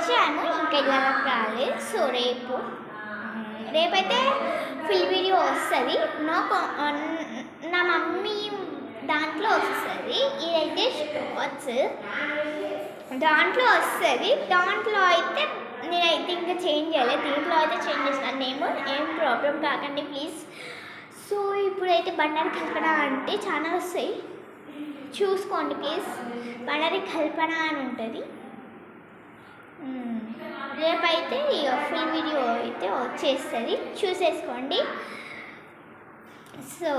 వచ్చాము, ఇంకా ఇలా రాలేదు. సో రేపైతే ఫుల్ వీడియో వస్తుంది. నా మమ్మీ దాంట్లో వస్తుంది. ఇదైతే షార్ట్స్ దాంట్లో వస్తుంది. దాంట్లో అయితే నేనైతే ఇంకా చేంజ్ చేయలేదు. దీంట్లో అయితే చేంజ్ చేస్తాను. నేమ్ ఏం ప్రాబ్లం కాకండి ప్లీజ్. సో ఇప్పుడైతే బండారి కల్పన అంటే చాలా వస్తాయి, చూసుకోండి ప్లీజ్. బండారి కల్పన అని ఉంటుంది. రేపైతే ఇక ఫుల్ వీడియో అయితే వచ్చేస్తుంది, చూసేసుకోండి. సో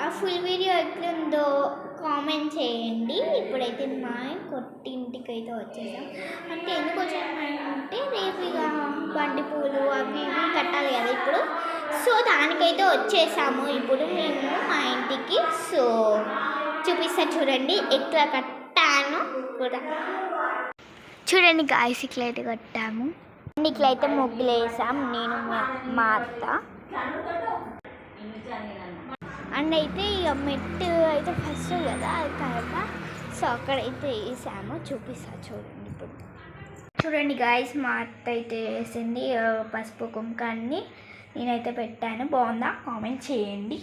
ఆ ఫుల్ వీడియో ఎట్లుందో కామెంట్ చేయండి. ఇప్పుడైతే మా కొట్టింటికి అయితే వచ్చేసాం. అంటే ఎందుకు వచ్చామంటే రేపు ఇక బండి పూలు అవి ఇవి కట్టాలి కదా ఇప్పుడు. సో దానికైతే వచ్చేసాము ఇప్పుడు మేము మా ఇంటికి. సో చూపిస్తా చూడండి ఎట్లా కట్టాను కూడా. చూడండి గాయస్, ఇట్లయితే కట్టాము. ఇట్లయితే ముగ్గులు వేసాం నేను మా అత్త. అండ్ అయితే ఇక మెట్టు అయితే ఫస్ట్ కదా అది తర్వాత. సో అక్కడైతే వేసాము, చూపిస్తా చూడండి ఇప్పుడు. చూడండి గాయస్, మా అత్త అయితే వేసింది పసుపు కుంకాన్ని. నేనైతే పెట్టాను, బాగుందా కామెంట్ చేయండి.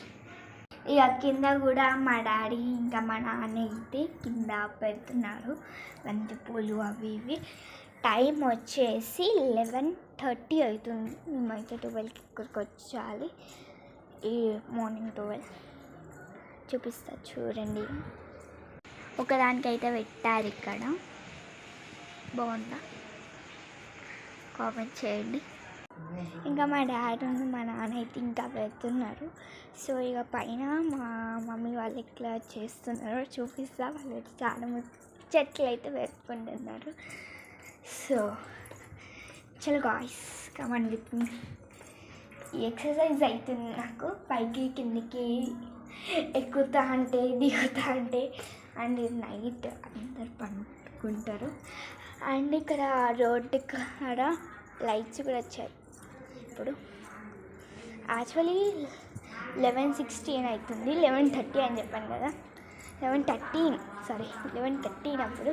ఇక కింద కూడా మా డాడీ ఇంకా మా నాన్న అయితే కింద పెడుతున్నారు బంతి పూలు అవి ఇవి. టైం వచ్చేసి 11:30 అవుతుంది. మేమైతే 12కి ఇక్కడికి వచ్చాలి. ఈ మార్నింగ్ 12 చూపిస్తా చూడండి. ఒకదానికైతే పెట్టారు ఇక్కడ, బాగుందా కామెంట్ చేయండి. ఇంకా మా డాడీ మా నాన్న అయితే ఇంకా పెడుతున్నారు. సో ఇక పైన మా మమ్మీ వాళ్ళు ఎట్లా చేస్తున్నారో చూపిస్తా. వాళ్ళు అయితే చాలా చెట్లు అయితే పెట్టుకుంటున్నారు. సో చలో గాయ్స్, కమాన్ విత్ మీ. ఈ ఎక్సర్సైజ్ అవుతుంది నాకు, పైకి కిందికి ఎక్కుతా అంటే దిగుతా అంటే. అండ్ నైట్ అందరు పండుకుంటారు. అండ్ ఇక్కడ రోడ్డు కాడ లైట్స్ కూడా వచ్చాయి. ఇప్పుడు యాక్చువల్లీ 11:16 అవుతుంది, 11:30 అని చెప్పాను కదా. 11:13 అప్పుడు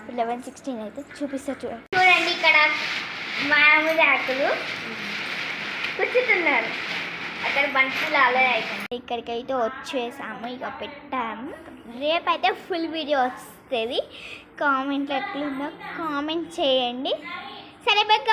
11:16 అయితే చూపిస్తా చూడండి. ఇక్కడ మామిడి ఆకులు కూర్చుతున్నారు, అక్కడ బంతులు అలా అవుతుంది. ఇక్కడికైతే వచ్చేసాము, ఇక పెట్టాము. రేపైతే ఫుల్ వీడియో వస్తుంది. కామెంట్లు ఎట్లుందో కామెంట్ చేయండి. సరే బాయ్.